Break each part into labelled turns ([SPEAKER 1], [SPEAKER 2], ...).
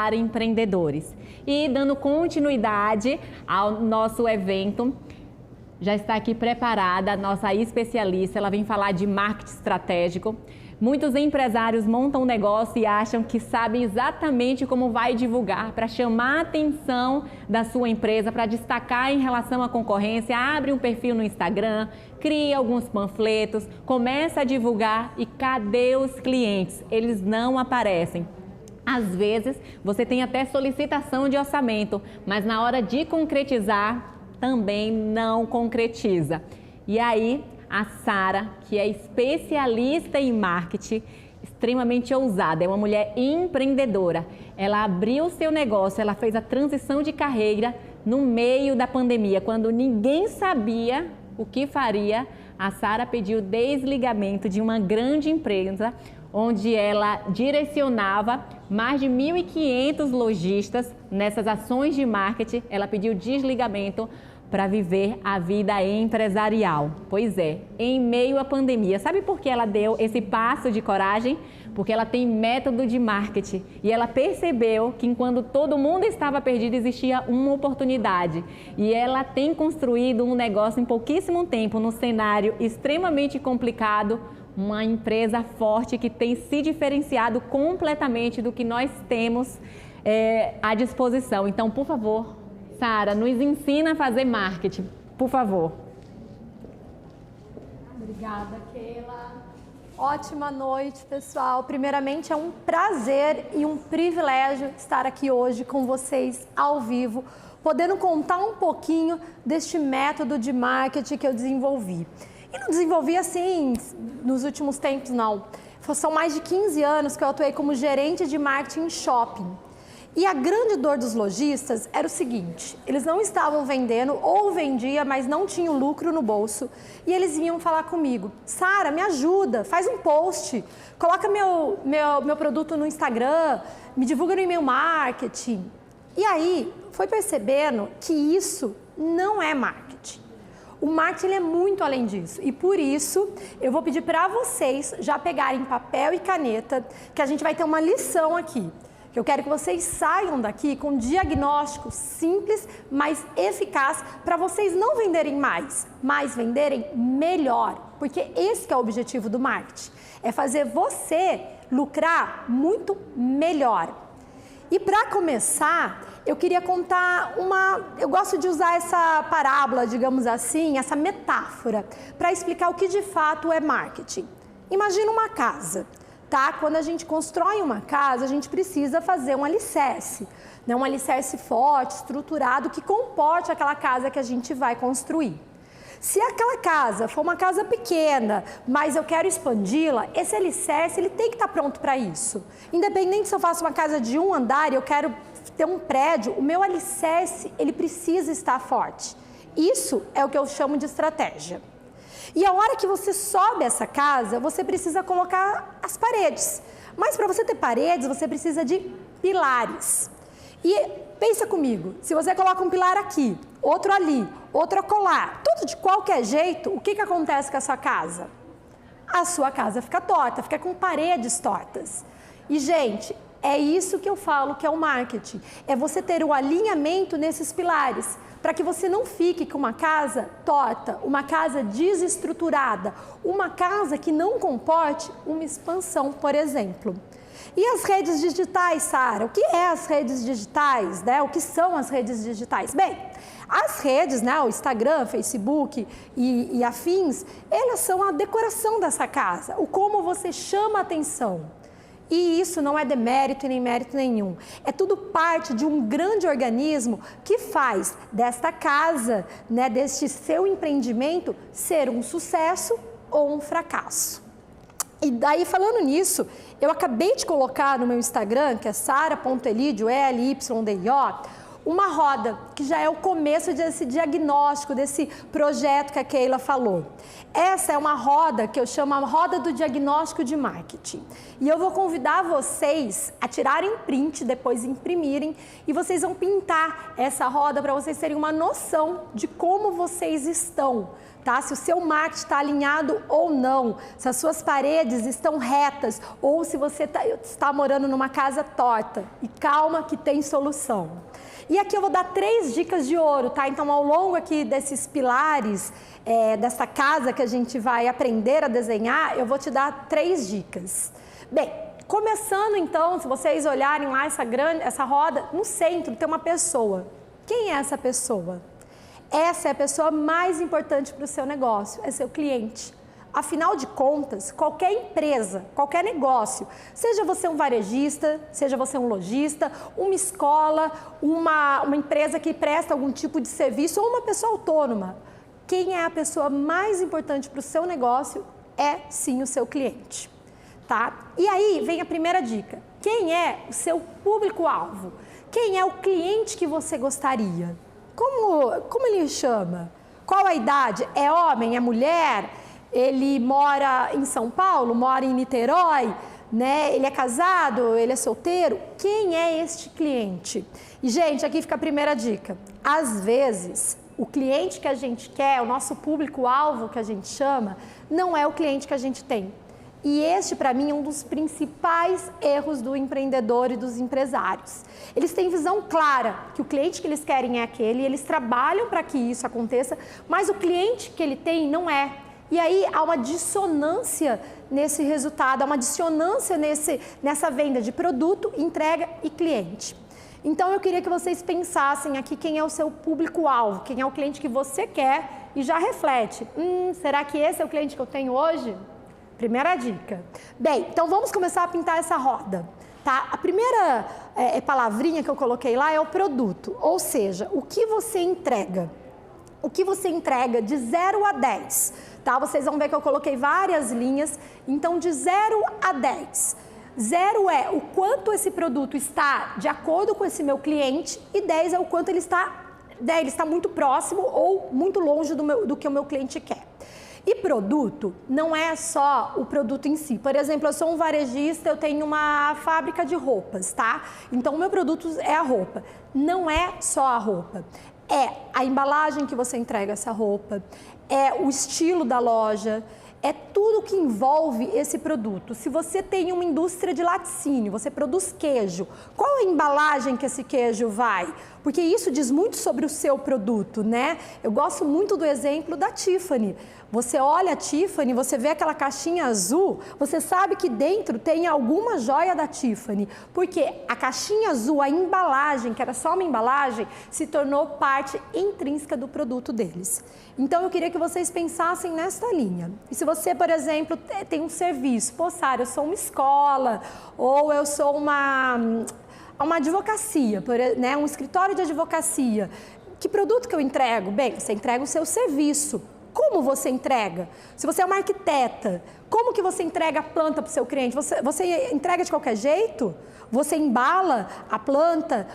[SPEAKER 1] para empreendedores. E dando continuidade ao nosso evento, já está aqui preparada a nossa especialista, ela vem falar de marketing estratégico. Muitos empresários montam um negócio e acham que sabem exatamente como vai divulgar para chamar a atenção da sua empresa, para destacar em relação à concorrência. Abre um perfil no Instagram, cria alguns panfletos, começa a divulgar e cadê os clientes? Eles não aparecem. Às vezes, você tem até solicitação de orçamento, mas na hora de concretizar, também não concretiza. E aí, a Sara, que é especialista em marketing, extremamente ousada, é uma mulher empreendedora. Ela abriu seu negócio, ela fez a transição de carreira no meio da pandemia, quando ninguém sabia o que faria. A Sara pediu desligamento de uma grande empresa, onde ela direcionava mais de 1.500 lojistas nessas ações de marketing. Ela pediu desligamento para viver a vida empresarial. Pois é, em meio à pandemia. Sabe por que ela deu esse passo de coragem? Porque ela tem método de marketing e ela percebeu que enquanto todo mundo estava perdido, existia uma oportunidade. E ela tem construído um negócio em pouquíssimo tempo, num cenário extremamente complicado, uma empresa forte que tem se diferenciado completamente do que nós temos à disposição. Então, por favor, Sara, nos ensina a fazer marketing, por favor.
[SPEAKER 2] Obrigada, Keila. Ótima noite, pessoal. Primeiramente, é um prazer e um privilégio estar aqui hoje com vocês ao vivo, podendo contar um pouquinho deste método de marketing que eu desenvolvi. E não desenvolvi assim nos últimos tempos, não. São mais de 15 anos que eu atuei como gerente de marketing em shopping. E a grande dor dos lojistas era o seguinte: eles não estavam vendendo ou vendia, mas não tinham lucro no bolso. E eles vinham falar comigo: Sara, me ajuda, faz um post, coloca meu produto no Instagram, me divulga no e-mail marketing. E aí, foi percebendo que isso não é marketing. O marketing é muito além disso. E por isso, eu vou pedir para vocês já pegarem papel e caneta, que a gente vai ter uma lição aqui. Eu quero que vocês saiam daqui com um diagnóstico simples, mas eficaz, para vocês não venderem mais, mas venderem melhor. Porque esse que é o objetivo do marketing, é fazer você lucrar muito melhor. E para começar, eu queria contar eu gosto de usar essa parábola, digamos assim, essa metáfora, para explicar o que de fato é marketing. Imagina uma casa. Tá? Quando a gente constrói uma casa, a gente precisa fazer um alicerce, né? Um alicerce forte, estruturado, que comporte aquela casa que a gente vai construir. Se aquela casa for uma casa pequena, mas eu quero expandi-la, esse alicerce ele tem que estar pronto para isso. Independente se eu faço uma casa de um andar e eu quero ter um prédio, o meu alicerce ele precisa estar forte. Isso é o que eu chamo de estratégia. E a hora que você sobe essa casa, você precisa colocar as paredes. Mas para você ter paredes, você precisa de pilares. E pensa comigo, se você coloca um pilar aqui, outro ali, outro acolá, tudo de qualquer jeito, o que acontece com a sua casa? A sua casa fica torta, fica com paredes tortas. E, gente, é isso que eu falo que é o marketing. É você ter o alinhamento nesses pilares, para que você não fique com uma casa torta, uma casa desestruturada, uma casa que não comporte uma expansão, por exemplo. E as redes digitais, Sara? O que é as redes digitais, né? O que são as redes digitais? Bem, as redes, né, o Instagram, Facebook e afins, elas são a decoração dessa casa, o como você chama a atenção. E isso não é demérito e nem mérito nenhum. É tudo parte de um grande organismo que faz desta casa, né, deste seu empreendimento, ser um sucesso ou um fracasso. E daí, falando nisso, eu acabei de colocar no meu Instagram, que é sara.elidio, ELYDIO, uma roda, que já é o começo desse diagnóstico, desse projeto que a Keila falou. Essa é uma roda que eu chamo a roda do diagnóstico de marketing. E eu vou convidar vocês a tirarem print, depois imprimirem, e vocês vão pintar essa roda para vocês terem uma noção de como vocês estão. Tá? Se o seu marketing está alinhado ou não, se as suas paredes estão retas ou se você está morando numa casa torta. E calma que tem solução. E aqui eu vou dar 3 dicas de ouro, tá? Então, ao longo aqui desses pilares, dessa casa que a gente vai aprender a desenhar, eu vou te dar 3 dicas. Bem, começando então, se vocês olharem lá essa roda, no centro tem uma pessoa. Quem é essa pessoa? Essa é a pessoa mais importante para o seu negócio, é seu cliente. Afinal de contas, qualquer empresa, qualquer negócio, seja você um varejista, seja você um lojista, uma escola, uma empresa que presta algum tipo de serviço ou uma pessoa autônoma, quem é a pessoa mais importante para o seu negócio é sim o seu cliente. Tá? E aí vem a primeira dica. Quem é o seu público-alvo? Quem é o cliente que você gostaria? Como ele chama? Qual a idade? É homem? É mulher? Ele mora em São Paulo? Mora em Niterói? Né? Ele é casado? Ele é solteiro? Quem é este cliente? E, gente, aqui fica a primeira dica. Às vezes, o cliente que a gente quer, o nosso público-alvo que a gente chama, não é o cliente que a gente tem. E este, para mim, é um dos principais erros do empreendedor e dos empresários. Eles têm visão clara que o cliente que eles querem é aquele, eles trabalham para que isso aconteça, mas o cliente que ele tem não é. E aí há uma dissonância nesse resultado, há uma dissonância nessa venda de produto, entrega e cliente. Então eu queria que vocês pensassem aqui quem é o seu público-alvo, quem é o cliente que você quer e já reflete. Será que esse é o cliente que eu tenho hoje? Primeira dica. Bem, então vamos começar a pintar essa roda. Tá? A primeira palavrinha que eu coloquei lá é o produto, ou seja, o que você entrega. O que você entrega de 0 a 10. Tá? Vocês vão ver que eu coloquei várias linhas, então de 0 a 10. 0 é o quanto esse produto está de acordo com esse meu cliente e 10 é o quanto ele está muito próximo ou muito longe do que o meu cliente quer. E produto não é só o produto em si. Por exemplo, eu sou um varejista, eu tenho uma fábrica de roupas, tá? Então, o meu produto é a roupa. Não é só a roupa. É a embalagem que você entrega essa roupa, é o estilo da loja, é tudo que envolve esse produto. Se você tem uma indústria de laticínio, você produz queijo, qual é a embalagem que esse queijo vai? Porque isso diz muito sobre o seu produto, né? Eu gosto muito do exemplo da Tiffany. Você olha a Tiffany, você vê aquela caixinha azul, você sabe que dentro tem alguma joia da Tiffany, porque a caixinha azul, a embalagem, que era só uma embalagem, se tornou parte intrínseca do produto deles. Então eu queria que vocês pensassem nesta linha. E se você, por exemplo, tem um serviço, Sara, eu sou uma escola, ou eu sou uma advocacia, né, um escritório de advocacia, que produto que eu entrego? Bem, você entrega o seu serviço. Como você entrega? Se você é uma arquiteta, como que você entrega a planta para o seu cliente? Você entrega de qualquer jeito? Você embala a planta?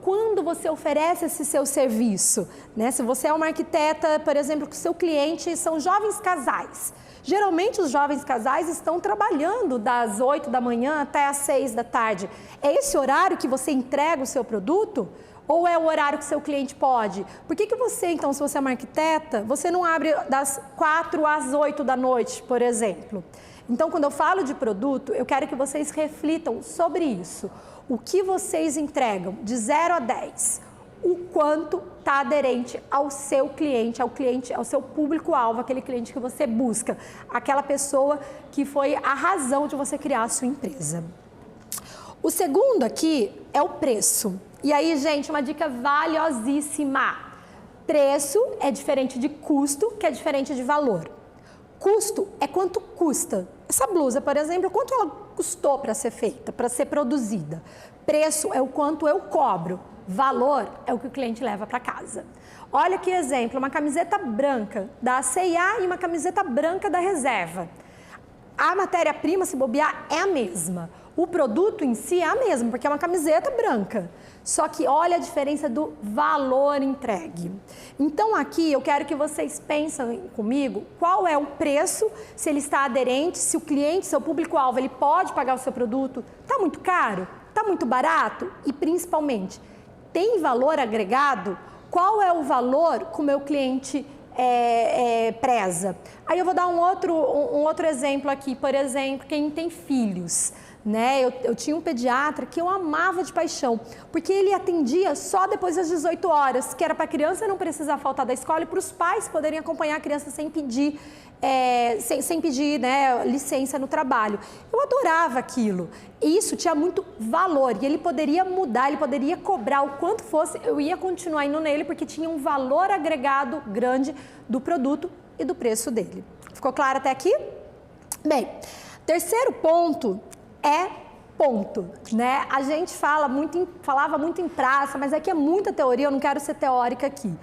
[SPEAKER 2] Quando você oferece esse seu serviço? Né? Se você é uma arquiteta, por exemplo, que o seu cliente são jovens casais. Geralmente os jovens casais estão trabalhando das 8 da manhã até as 6 da tarde. É esse horário que você entrega o seu produto? Ou é o horário que seu cliente pode? Por que você, então, se você é uma arquiteta, você não abre das 4 às 8 da noite, por exemplo? Então, quando eu falo de produto, eu quero que vocês reflitam sobre isso. O que vocês entregam de 0 a 10? O quanto está aderente ao seu cliente, ao seu público-alvo, aquele cliente que você busca, aquela pessoa que foi a razão de você criar a sua empresa. O segundo aqui é o preço. E aí, gente, uma dica valiosíssima. Preço é diferente de custo, que é diferente de valor. Custo é quanto custa. Essa blusa, por exemplo, quanto ela custou para ser feita, para ser produzida. Preço é o quanto eu cobro. Valor é o que o cliente leva para casa. Olha que exemplo, uma camiseta branca da C&A e uma camiseta branca da Reserva. A matéria-prima, se bobear, é a mesma. O produto em si é a mesma, porque é uma camiseta branca. Só que olha a diferença do valor entregue. Então aqui eu quero que vocês pensem comigo qual é o preço, se ele está aderente, se o cliente, seu público-alvo, ele pode pagar o seu produto. Está muito caro? Está muito barato? E principalmente, tem valor agregado? Qual é o valor que o meu cliente preza? Aí eu vou dar um outro exemplo aqui, por exemplo, quem tem filhos. Né? Eu tinha um pediatra que eu amava de paixão, porque ele atendia só depois das 18 horas, que era para a criança não precisar faltar da escola e para os pais poderem acompanhar a criança sem pedir, né, licença no trabalho. Eu adorava aquilo. E isso tinha muito valor e ele poderia mudar, ele poderia cobrar o quanto fosse, eu ia continuar indo nele porque tinha um valor agregado grande do produto e do preço dele. Ficou claro até aqui? Bem, terceiro ponto ponto, né? A gente falava muito em praça, mas aqui é muita teoria, eu não quero ser teórica aqui.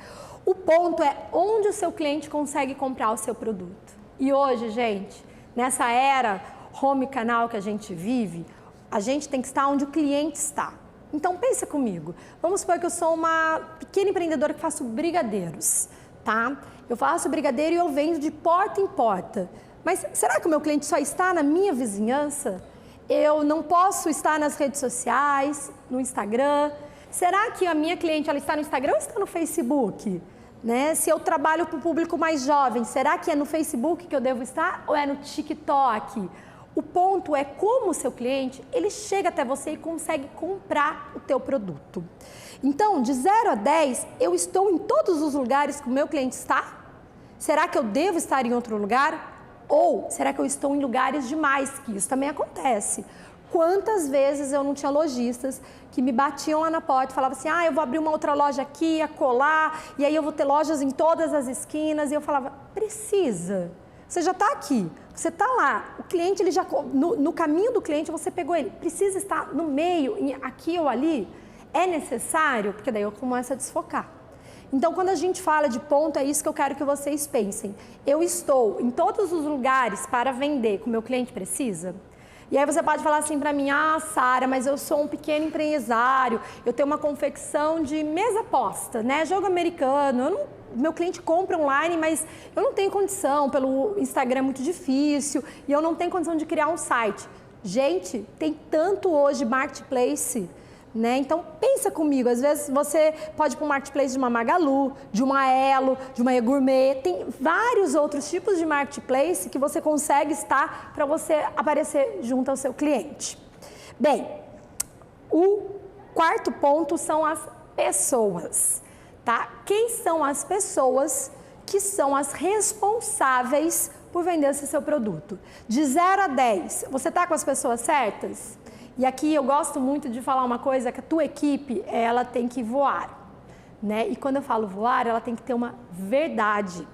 [SPEAKER 2] O ponto é onde o seu cliente consegue comprar o seu produto. E hoje, gente, nessa era home canal que a gente vive, a gente tem que estar onde o cliente está. Então pensa comigo, vamos supor que eu sou uma pequena empreendedora que faço brigadeiros, tá? Eu faço brigadeiro e eu vendo de porta em porta. Mas será que o meu cliente só está na minha vizinhança? Eu não posso estar nas redes sociais, no Instagram. Será que a minha cliente ela está no Instagram ou está no Facebook? Né? Se eu trabalho para o público mais jovem, será que é no Facebook que eu devo estar ou é no TikTok? O ponto é como o seu cliente ele chega até você e consegue comprar o teu produto. Então, de 0 a 10, eu estou em todos os lugares que o meu cliente está? Será que eu devo estar em outro lugar? Ou será que eu estou em lugares demais? Que isso também acontece. Quantas vezes eu não tinha lojistas que me batiam lá na porta e falavam assim, eu vou abrir uma outra loja aqui, acolá, e aí eu vou ter lojas em todas as esquinas. E eu falava, precisa. Você já está aqui, você está lá. O cliente, ele já no caminho do cliente, você pegou ele. Precisa estar no meio, aqui ou ali? É necessário? Porque daí eu começo a desfocar. Então, quando a gente fala de ponto, é isso que eu quero que vocês pensem. Eu estou em todos os lugares para vender que o meu cliente precisa? E aí você pode falar assim para mim, Sara, mas eu sou um pequeno empresário, eu tenho uma confecção de mesa posta, né? Jogo americano, meu cliente compra online, mas eu não tenho condição, pelo Instagram é muito difícil, e eu não tenho condição de criar um site. Gente, tem tanto hoje marketplace, né? Então, pensa comigo, às vezes você pode ir para um marketplace de uma Magalu, de uma Elo, de uma E-Gourmet, tem vários outros tipos de marketplace que você consegue estar para você aparecer junto ao seu cliente. Bem, o quarto ponto são as pessoas, tá? Quem são as pessoas que são as responsáveis por vender esse seu produto? De 0 a 10, você está com as pessoas certas? E aqui eu gosto muito de falar uma coisa, que a tua equipe, ela tem que voar, né? E quando eu falo voar, ela tem que ter uma verdade,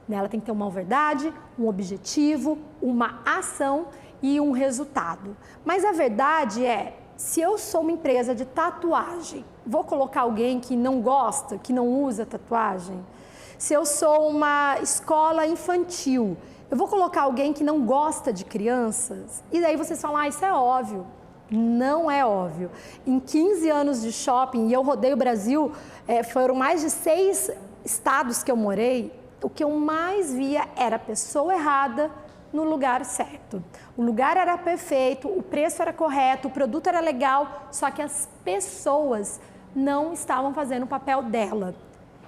[SPEAKER 2] né? Ela tem que ter uma verdade, um objetivo, uma ação e um resultado. Mas a verdade é, se eu sou uma empresa de tatuagem, vou colocar alguém que não gosta, que não usa tatuagem? Se eu sou uma escola infantil, eu vou colocar alguém que não gosta de crianças? E daí vocês falam, isso é óbvio. Não é óbvio. Em 15 anos de shopping, e eu rodei o Brasil, foram mais de 6 estados que eu morei, o que eu mais via era a pessoa errada no lugar certo. O lugar era perfeito, o preço era correto, o produto era legal, só que as pessoas não estavam fazendo o papel dela.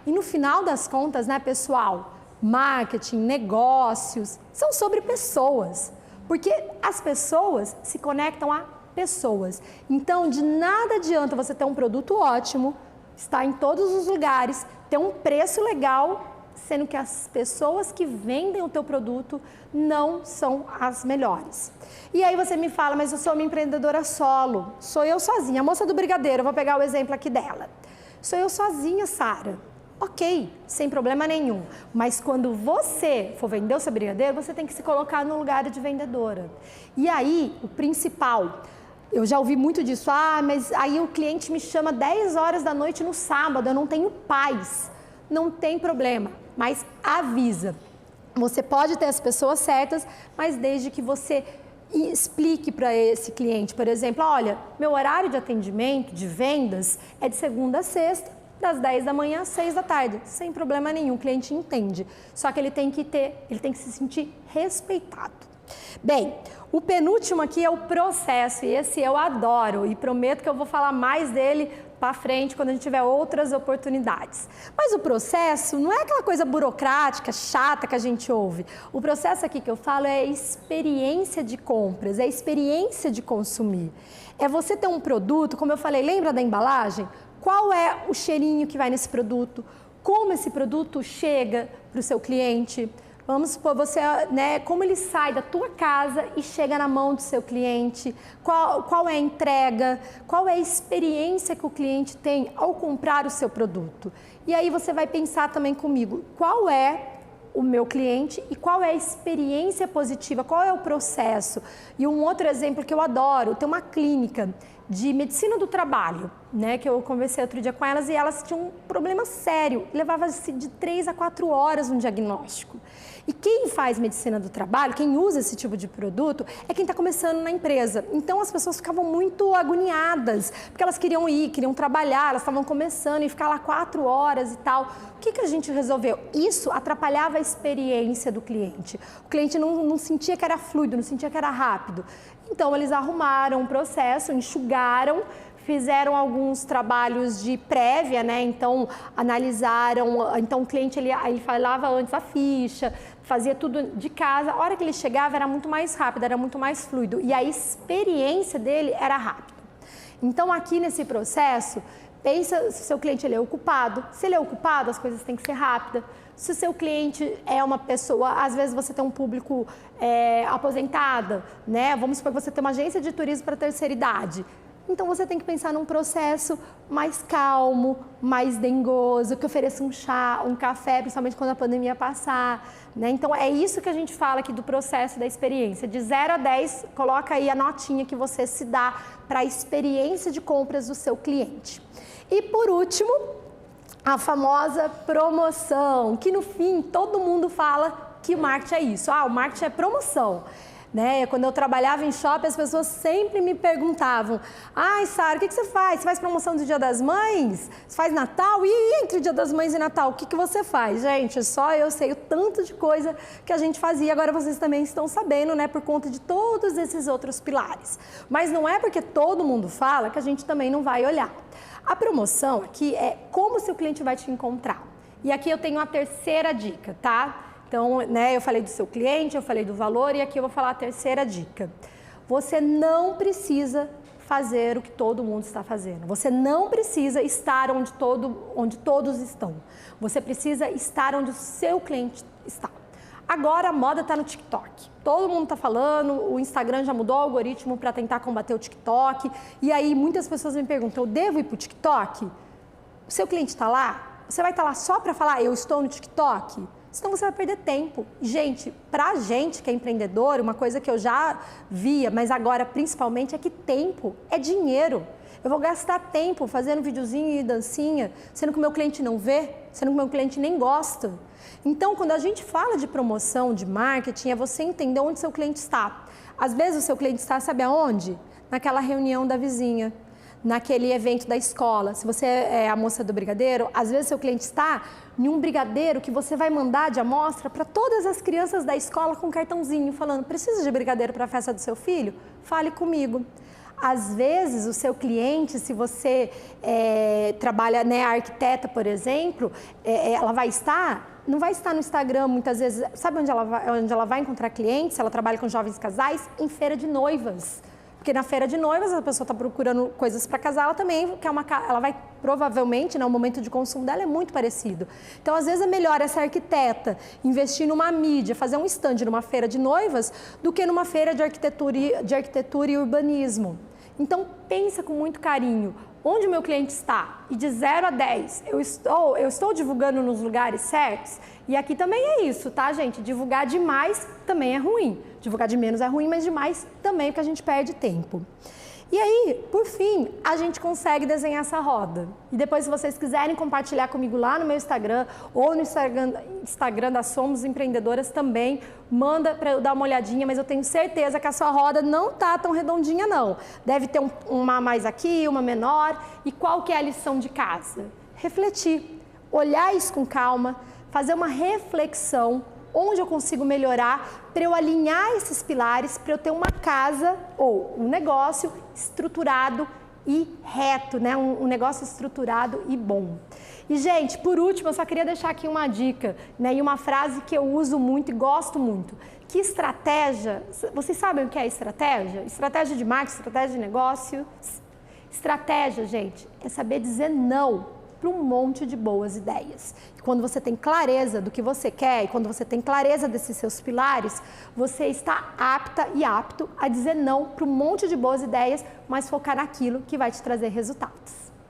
[SPEAKER 2] E no final das contas, né, pessoal, marketing, negócios, são sobre pessoas, porque as pessoas se conectam a pessoas. Então, de nada adianta você ter um produto ótimo, estar em todos os lugares, ter um preço legal, sendo que as pessoas que vendem o teu produto não são as melhores. E aí você me fala, mas eu sou uma empreendedora solo, sou eu sozinha. A moça do brigadeiro, eu vou pegar o exemplo aqui dela. Sou eu sozinha, Sara. Ok, sem problema nenhum. Mas quando você for vender o seu brigadeiro, você tem que se colocar no lugar de vendedora. E aí, o principal... Eu já ouvi muito disso, mas aí o cliente me chama 10 horas da noite no sábado, eu não tenho paz. Não tem problema, mas avisa. Você pode ter as pessoas certas, mas desde que você e explique para esse cliente, por exemplo, olha, meu horário de atendimento, de vendas, é de segunda a sexta, das 10 da manhã às 6 da tarde, sem problema nenhum, o cliente entende. Só que ele tem que se sentir respeitado. Bem, o penúltimo aqui é o processo, e esse eu adoro, e prometo que eu vou falar mais dele para frente quando a gente tiver outras oportunidades. Mas o processo não é aquela coisa burocrática, chata que a gente ouve. O processo aqui que eu falo é a experiência de compras, é a experiência de consumir. É você ter um produto, como eu falei, lembra da embalagem? Qual é o cheirinho que vai nesse produto? Como esse produto chega para o seu cliente? Vamos supor, como ele sai da tua casa e chega na mão do seu cliente, qual é a entrega, qual é a experiência que o cliente tem ao comprar o seu produto. E aí você vai pensar também comigo, qual é o meu cliente e qual é a experiência positiva, qual é o processo. E um outro exemplo que eu adoro, tem uma clínica de medicina do trabalho, que eu conversei outro dia com elas e elas tinham um problema sério, levava-se de 3 a 4 horas um diagnóstico. E quem faz medicina do trabalho, quem usa esse tipo de produto, é quem está começando na empresa. Então as pessoas ficavam muito agoniadas, porque elas queriam ir, queriam trabalhar, elas estavam começando e ficar lá 4 horas e tal. O que a gente resolveu? Isso atrapalhava a experiência do cliente. O cliente não sentia que era fluido, não sentia que era rápido. Então eles arrumaram um processo, enxugaram, fizeram alguns trabalhos de prévia, então analisaram, então o cliente ele falava antes a ficha, fazia tudo de casa, a hora que ele chegava era muito mais rápido, era muito mais fluido e a experiência dele era rápida. Então aqui nesse processo, pensa se o seu cliente ele é ocupado, se ele é ocupado as coisas têm que ser rápidas. Se o seu cliente é uma pessoa, às vezes você tem um público aposentado, vamos supor que você tem uma agência de turismo para terceira idade. Então você tem que pensar num processo mais calmo, mais dengoso, que ofereça um chá, um café, principalmente quando a pandemia passar. Então é isso que a gente fala aqui do processo da experiência. De 0 a 10, coloca aí a notinha que você se dá para a experiência de compras do seu cliente. E por último, a famosa promoção, que no fim todo mundo fala que o marketing é isso. O marketing é promoção. Quando eu trabalhava em shopping, as pessoas sempre me perguntavam: ai, Sara, o que você faz? Você faz promoção do Dia das Mães? Você faz Natal? E entre o Dia das Mães e Natal, o que você faz? Gente, só eu sei o tanto de coisa que a gente fazia. Agora vocês também estão sabendo, por conta de todos esses outros pilares. Mas não é porque todo mundo fala que a gente também não vai olhar. A promoção aqui é como o seu cliente vai te encontrar. E aqui eu tenho a terceira dica, tá? Então, eu falei do seu cliente, eu falei do valor e aqui eu vou falar a terceira dica. Você não precisa fazer o que todo mundo está fazendo. Você não precisa estar onde todos estão. Você precisa estar onde o seu cliente está. Agora a moda está no TikTok. Todo mundo está falando, o Instagram já mudou o algoritmo para tentar combater o TikTok. E aí muitas pessoas me perguntam, eu devo ir para o TikTok? O seu cliente está lá? Você vai estar lá só para falar, eu estou no TikTok? Senão você vai perder tempo. Gente, pra gente que é empreendedor, uma coisa que eu já via, mas agora principalmente é que tempo é dinheiro. Eu vou gastar tempo fazendo videozinho e dancinha, sendo que o meu cliente não vê, sendo que o meu cliente nem gosta. Então, quando a gente fala de promoção, de marketing, é você entender onde seu cliente está. Às vezes o seu cliente está, sabe aonde? Naquela reunião da vizinha, naquele evento da escola. Se você é a moça do brigadeiro, às vezes seu cliente está em um brigadeiro que você vai mandar de amostra para todas as crianças da escola com um cartãozinho, falando, precisa de brigadeiro para a festa do seu filho? Fale comigo. Às vezes o seu cliente, se você trabalha, arquiteta, por exemplo, ela vai estar, não vai estar no Instagram muitas vezes, sabe onde ela vai encontrar clientes? Ela trabalha com jovens casais em feira de noivas. Porque na feira de noivas a pessoa está procurando coisas para casar, ela também quer ela vai provavelmente, o momento de consumo dela é muito parecido. Então, às vezes é melhor essa arquiteta investir numa mídia, fazer um stand numa feira de noivas, do que numa feira de arquitetura e urbanismo. Então, pensa com muito carinho. Onde o meu cliente está? E de 0 a 10, eu estou divulgando nos lugares certos? E aqui também é isso, tá, gente? Divulgar demais também é ruim. Divulgar de menos é ruim, mas demais também, porque a gente perde tempo. E aí, por fim, a gente consegue desenhar essa roda. E depois, se vocês quiserem compartilhar comigo lá no meu Instagram ou no Instagram da Somos Empreendedoras também, manda para eu dar uma olhadinha, mas eu tenho certeza que a sua roda não tá tão redondinha não. Deve ter uma mais aqui, uma menor. E qual que é a lição de casa? Refletir, olhar isso com calma, fazer uma reflexão, onde eu consigo melhorar para eu alinhar esses pilares, para eu ter uma casa ou um negócio estruturado e reto, né? Um negócio estruturado e bom. E, gente, por último, eu só queria deixar aqui uma dica, né? E uma frase que eu uso muito e gosto muito. Que estratégia, vocês sabem o que é estratégia? Estratégia de marketing, estratégia de negócio. Estratégia, gente, é saber dizer não para um monte de boas ideias. E quando você tem clareza do que você quer e quando você tem clareza desses seus pilares, você está apta e apto a dizer não para um monte de boas ideias, mas focar naquilo que vai te trazer resultados.